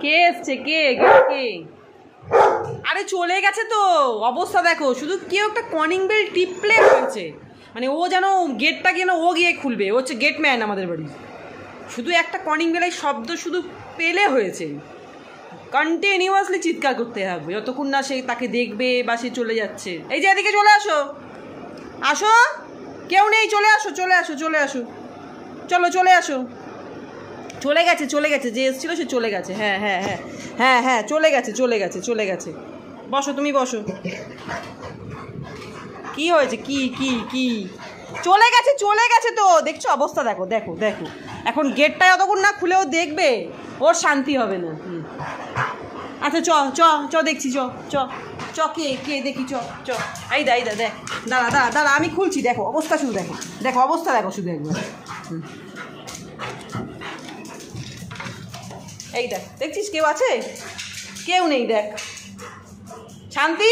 কে এসছে? কে কে? আরে চলে গেছে তো, অবস্থা দেখো। শুধু কেউ একটা কলিং বেল টিপলে হয়েছে, মানে ও যেন গেটটা যেন ও গিয়ে খুলবে। ও হচ্ছে গেটম্যান আমাদের বাড়ি। শুধু একটা কলিং বেলের শব্দ শুধু পেলে হয়েছে, কন্টিনিউয়াসলি চিৎকার করতে হবে যতক্ষণ না সে তাকে দেখবে বা সে চলে যাচ্ছে। এই যে এদিকে চলে আসো, আসো, কেউ নেই, চলে আসো চলে আসো চলে আসো, চলো চলে আসো। চলে গেছে চলে গেছে, যে এসেছিলো সে চলে গেছে। হ্যাঁ হ্যাঁ হ্যাঁ হ্যাঁ হ্যাঁ চলে গেছে চলে গেছে চলে গেছে। বসো, তুমি বসো। কি হয়েছে? কি কি কি? চলে গেছে চলে গেছে তো, দেখছো অবস্থা দেখো দেখো দেখো। এখন গেটটা যতক্ষণ না খুলেও দেখবে ওর শান্তি হবে না। আচ্ছা চ চ চ দেখছি, চ চ চ, কে কে দেখি, চ চ। এই দা দেখ, দাঁড়া দাঁড়া দাঁড়া, আমি খুলছি, দেখো অবস্থা শুধু দেখো, দেখো অবস্থা দেখো শুধু একবার। এই দেখ, দেখছিস কেউ আছে? কেউ নেই, দেখ। শান্তি।